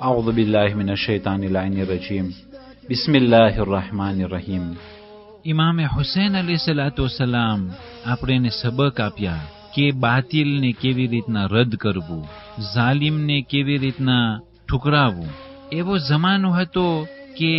أعوذ بالله من الشيطان اللعين الرجيم بسم الله الرحمن الرحيم. ઇમામે હુસૈન અલૈહિસ્સલામ આપણને સબક આપ્યા કે બાતિલને કેવી રીતના રદ કરવું, ઝાલિમને કેવી રીતના ઠુકરાવવું. એવો જમાનો હતો કે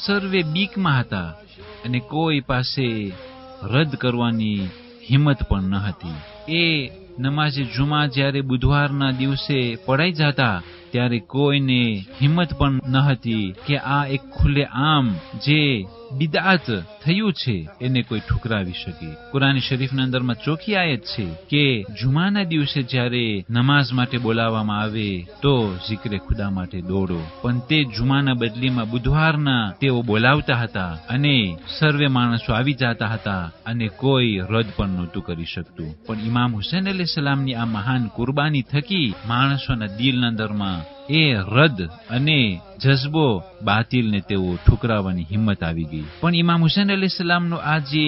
સર્વે બીકમાં હતા અને કોઈ પાસે રદ કરવાની હિંમત પણ ન હતી. એ નમાઝે જુમા જ્યારે બુધવારના દિવસે પડાઈ જતા ત્યારે કોઈને હિંમત પણ ન હતી કે આ એક ખુલ્લે આમ જે બિદઆત થયું છે એને કોઈ ઠુકરાવી શકે. કુરાન શરીફના અંદરમાં ચોખ્ખી આયત છે કે જુમાના દિવસે જ્યારે નમાઝ માટે બોલાવવામાં આવે તો zikre ખુદા માટે દોડો, પણ તે જુમાના બદલીમાં બુધવારના તેઓ બોલાવતા હતા અને સર્વે માણસો આવી જતા હતા અને કોઈ રદ પણ નહોતું કરી શકતું. પણ ઇમામ હુસૈન અલૈહિસ્સલામની આ મહાન કુરબાની થકી માણસોના દિલના અંદરમાં એ રદ અને જઝ્બો બાતિલને તેઓ ઠુકરાવવાની હિંમત આવી ગઈ. પણ ઇમામ હુસૈન અલૈહિસ્સલામનો આ જે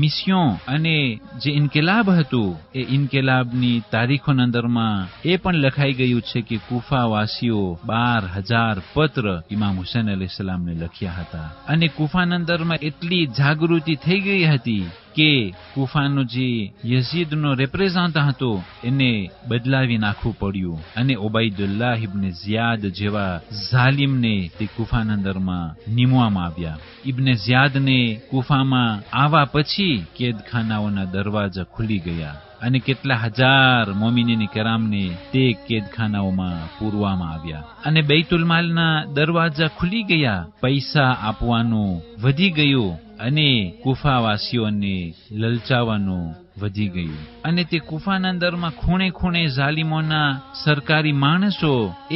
મિશન અને જે ઇન્કિલાબ હતું એ ઇન્કિલાબની તારીખોના અંદરમાં એ પણ લખાઈ ગયું છે કે કુફા વાસીઓ 12,000 પત્ર ઇમામ હુસૈન અલૈહિસ્સલામને લખ્યા હતા અને કુફાના અંદરમાં એટલી જાગૃતિ થઈ ગઈ હતી કે કુફાનો જે યઝીદનો રિપ્રેઝન્ટ હતો એને બદલાવી નાખવું પડ્યું અને ઉબૈદુલ્લાહ ઇબ્ન ઝિયાદ જેવા ઝાલિમને તે કુફાના અંદરમાં નિમવામાં આવ્યા. ઇબ્ન ઝિયાદને કુફામાં આવ્યા પછી કેદખાનાઓના દરવાજા ખુલી ગયા અને કેટલા હજાર મોમિનીન કરામને તે કેદખાનાઓમાં પૂરવામાં આવ્યા અને બૈતુલ માલના દરવાજા ખુલી ગયા. પૈસા આપવાનું વધી ગયું અને કુફાવાસીઓને લલચાવવાનું વધી ગયું અને તે કુફાના અંદરમાં ખૂણે ખૂણે ઝાલિમોના સરકારી માણસો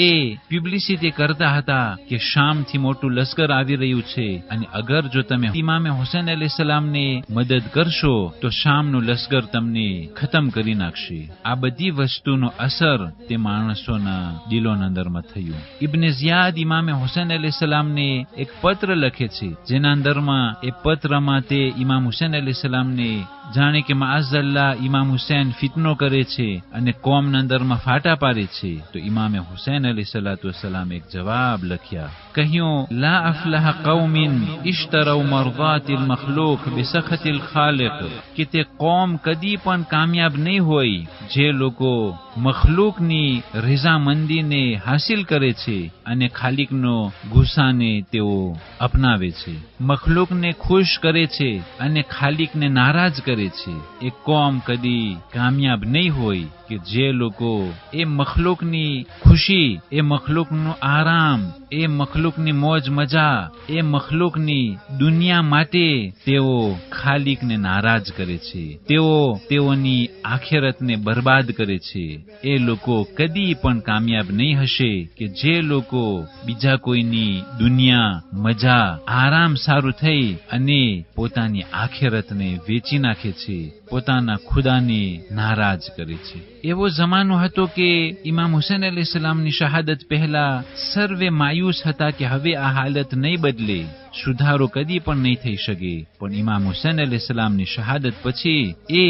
એ પબ્લિસિટી કરતા હતા કે શામથી મોટું લશ્કર આવી રહ્યું છે અને અગર જો તમે ઇમામે હુસૈન અલૈહિસ્સલામને મદદ કરશો તો શામનું લશ્કર તમને ખતમ કરી નાખશે. આ બધી વસ્તુનો અસર તે માણસોના દિલોના અંદરમાં થયું. ઇબ્ન ઝિયાદ ઇમામે હુસૈન અલૈહિસ્સલામને એક પત્ર લખે છે જેના અંદરમાં એ પત્રમાં તે ઇમામ હુસૈન અલૈહિસ્સલામને જાણે કે માઅઝલ્લાહ ઇમામ હુસૈન ફિતનો કરે છે અને કોમના અંદરમાં ફાટા પાડે છે. તો ઇમામે હુસૈન અલૈહિસ્સલામ એક જવાબ લખ્યા, કહ્યું લા અફલાહ કૌમિન ઇશ્તરૌ મરદાતિલ મખલુક બિસખતિલ ખાલિક, કે તે કોમ કદી પણ કામયાબ નહીં હોય જે લોકો મખલુકની રઝામંદીને હાસિલ કરે છે અને ખાલિકનો ગુસ્સાને તેઓ અપનાવે છે, મખલુકને ખુશ કરે છે અને ખાલિકને નારાજ કરે છે. એ કોમ કદી કામયાબ નહીં હોય કે જે લોકો એ મખલુકની ખુશી, એ મખલુકનો આરામ, એ મખલુકની મોજ મજા, એ મખલુકની દુનિયા માટે તેઓ ખાલિકને નારાજ કરે છે, તેઓની આખિરતને બરબાદ કરે છે. એ લોકો કદી પણ કામયાબ નહીં હશે કે જે લોકો બીજા કોઈની દુનિયા મજા આરામ સારું થઈ અને પોતાની આખિરતને વેચી નાખે છે, પોતાના ખુદાને નારાજ કરે છે. એવો જમાનો હતો કે ઇમામ હુસૈન અલૈહિસ્સલામની શહાદત પહેલા સર્વે માયુસ હતા કે હવે આ હાલત નહીં બદલે, સુધારો કદી પણ નહીં થઈ શકે. પણ ઇમામ હુસૈન અલૈહિસ્સલામની શહાદત પછી એ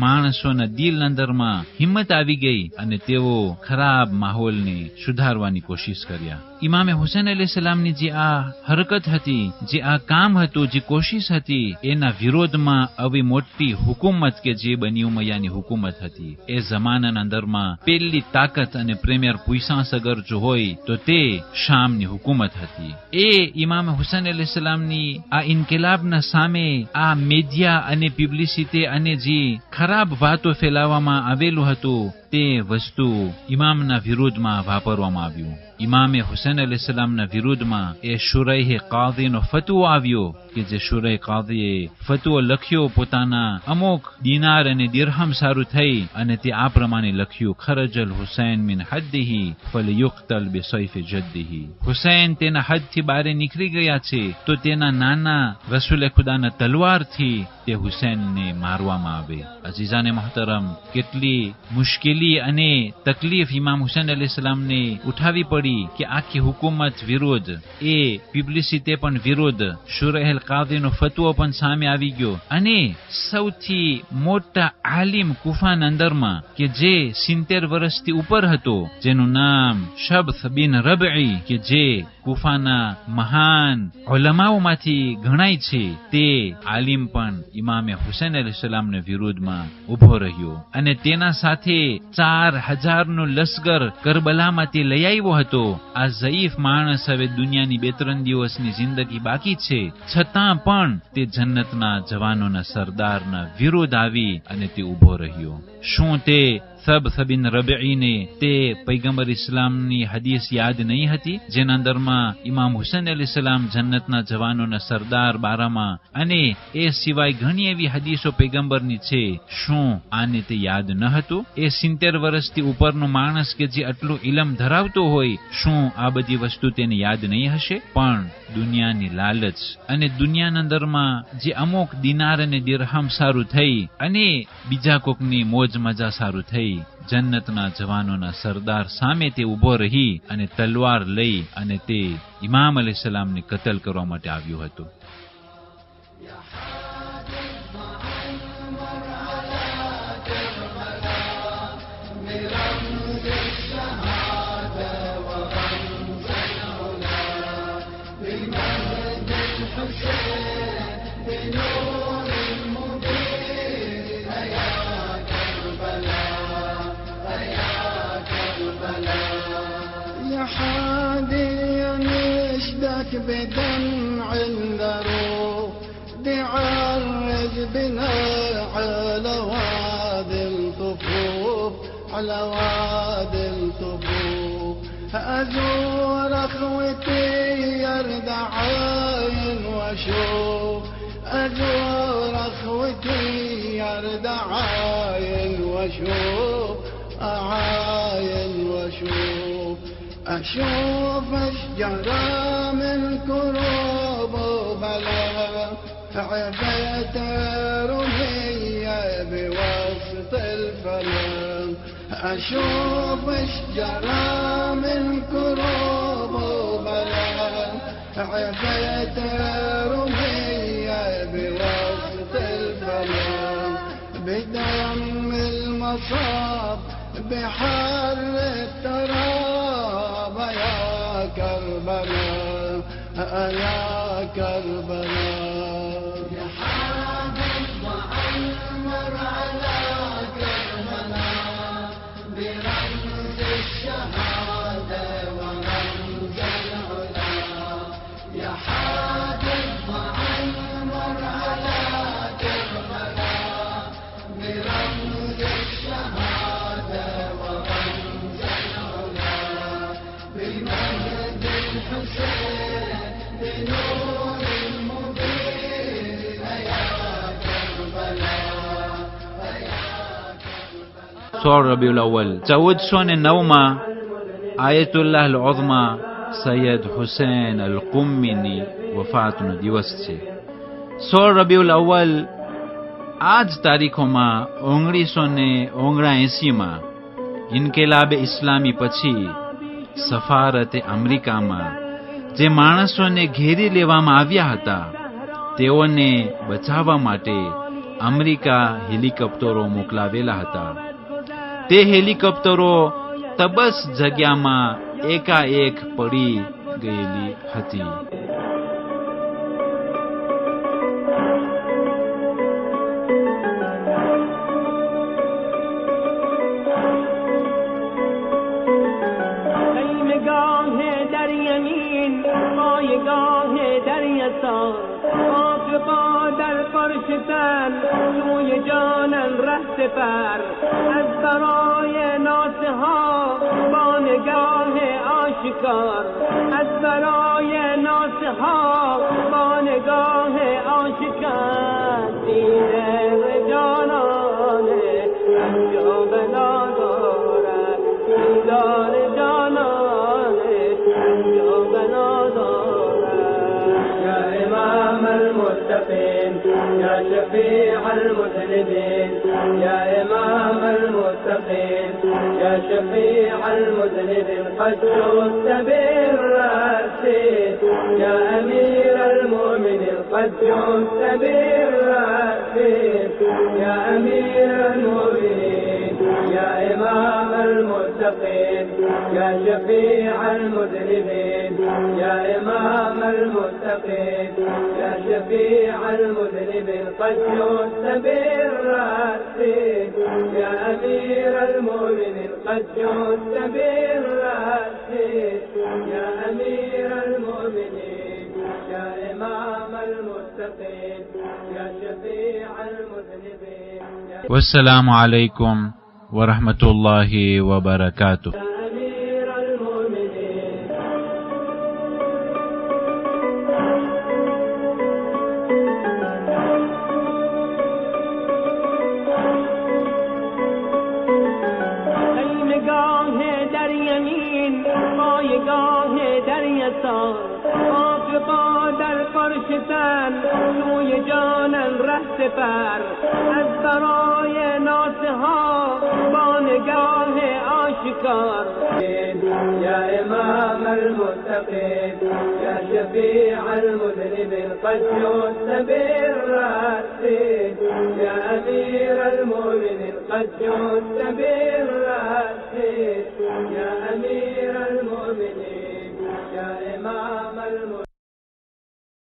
માણસોના દિલના અંદરમાં હિંમત આવી ગઈ અને તેઓ ખરાબ માહોલને સુધારવાની કોશિશ કર્યા. ઇમામે હુસૈન અલૈહિસ્સલામની જે આ હરકત હતી, જે આ કામ હતું, જે કોશિશ હતી, એના વિરોધમાં આવી મોટી હુકુમત કે જે બની ઉમૈયાની હુકુમત હતી, એ જમાનાના અંદરમાં પહેલી તાકાત અને પ્રીમિયર પુissance અગર જો હોય તો તે શામની હુકુમત હતી. એ ઇમામે હુસૈન અલૈહિસ્સલામની આ ઇન્કિલાબના સામે આ મીડિયા અને પબ્લિસિટી અને જે ખરાબ વાતો ફેલાવવામાં આવેલું હતું તે વસ્તુ ઇમામના વિરુદ્ધમાં વાપરવામાં આવ્યું. ઇમામે હુસૈન અલૈહિસ્સલામના વિરુદ્ધમાં એ શુરૈહ કાઝીનો ફતવો આવ્યો કે જે શુરૈહ કાઝીએ ફતવો લખ્યો પોતાના અમુક દિનાર અને દિરહમ સારું થઈ અને તે આ પ્રમાણે લખ્યું: ખરજલ હુસૈન મિન હદ્દિહી ફલયુક્તલ બિસૈફિ જદ્દિહી. હુસૈન તેના હદથી બહાર નીકળી ગયા છે તો તેના નાના રસૂલે ખુદાના તલવારથી તે હુસૈનને મારવામાં આવે. અઝીઝાને મહતરમ, કેટલી મુશ્કેલી અને તકલીફ ઇમામ હુસૈન અલૈહિસ્સલામને ઉઠાવી પડી કે આખી હુકુમત વિરુદ્ધ, એ પબ્લિસિટી પણ વિરુદ્ધ, શુરૈહ કાઝીનો ફતવો પણ સામે આવી ગયો અને સૌથી મોટા આલિમ કુફાના અંદરમાં કે જે 70 વર્ષથી ઉપર હતો, જેનું નામ શબ્સ બિન રબઈ, કે જે કુફાના મહાન ઉલમાઓમાંથી ગણાય છે, તે આલિમ પણ ઇમામે હુસૈન અલૈહિસ્સલામના વિરુદ્ધમાં ઉભો રહ્યો અને તેના સાથે 4000નો લશ્કર કરબલામાંથી લઈ આવ્યો હતો. આ ઝઈફ માણસ હવે દુનિયાની 2-3 દિવસની જિંદગી બાકી છે, છતાં પણ તે જન્નતના જવાનોના સરદારના વિરુદ્ધ આવી અને તે ઉભો રહ્યો. શું તે સબ્સ બિન રબઈને તે પૈગંબર ઇસ્લામની હદીસ યાદ નહીં હતી જેના અંદરમાં ઇમામ હુસૈન અલૈહિસ્સલામ જન્નતના જવાનોના સરદાર બારામાં, અને એ સિવાય ઘણી એવી હદીસો પૈગંબરની છે? શું આને તે યાદ ન હતું? એ 70 વર્ષથી ઉપરનો માણસ કે જે આટલું ઇલમ ધરાવતો હોય, શું આ બધી વસ્તુ તેને યાદ નહીં હશે? પણ દુનિયાની લાલચ અને દુનિયાના અંદરમાં જે અમુક દિનાર અને દિરહમ સારું થઈ અને બીજા કોકની મોજ મજા સારું થઈ, જન્નતના જવાનોના સરદાર સામે તે ઉભો રહી અને તલવાર લઈ અને તે ઇમામ અલૈહિસ્સલામને કતલ કરવા માટે આવ્યો હતો. بدمع الدروب بعرج بنا على وادي الطفوف، على وادي الطفوف. أزور أخوتي يردع عين واشوف، أزور أخوتي يردع عين واشوف، أعاين واشوف. أشوف أشجارا من كروب وبلا، عفيت رمية بوسط الفلم. أشوف أشجارا من كروب وبلا، عفيت رمية بوسط الفلم. بدم المصاب بحر التراب يا كربلاء، يا كربلاء. يا حاد المر على كربلاء برمز الشهادة ورمز العلا. يا حاد المر على كربلاء برمز الشهادة ورمز العلا. بمجد الحسين بنور المبين يا كربلاء، يا كربلاء. 16 રબીઉલ અવ્વલ 1409 આયતુલ્લાહ અલ ઉઝમા સૈયદ હુસૈન અલ કુમ્મીની વફાતનો દિવસ છે. 16 રબીઉલ અવ્વલ આ જ તારીખોમાં 1979માં ઇન્કિલાબે ઇસ્લામી પછી સફારતે અમેરિકામાં જે માણસોને ઘેરી લેવામાં આવ્યા હતા, તેઓને બચાવવા માટે અમેરિકા હેલિકોપ્ટરો મોકલાવેલા હતા. તે હેલિકોપ્ટરો તબસ જગ્યામાં એકાએક પડી ગયેલી હતી. روی جانم ره سپر از برای ها با نگاه آشکار، از برای ناصح ها با نگاه آشکار، دیده جانانه انجام ندارد، دیدار جانانه انجام ندارد. یا امام المتقین یا شفیع المذنبین، یا امام المتقین یا شفیع المذنبین، قد جئت بالرأس یا امیر المؤمنین، قد جئت بالرأس یا امیر المؤمنین، یا امام المتقین یا شفیع المذنبین، یا امام المتقین یا شفیع المذنبین، قد جئت بالرأس یا امیر المؤمنین، قد جئت بالرأس یا امیر المؤمنین، یا امام المتقین یا شفیع المذنبین. والسلام عليكم ورحمة الله وبركاته. پایگاه در یسار، عاقبا در فرش تن، سوی جانم ره سپر، از برای ناصحا با نگاه آشکار. یا امام المتقین یا شفیع المذنبین، قد جئت بالرأس یا امیر المؤمنین، قد جئت بالرأس یا امیر المؤمنین، یا امام المؤمنین.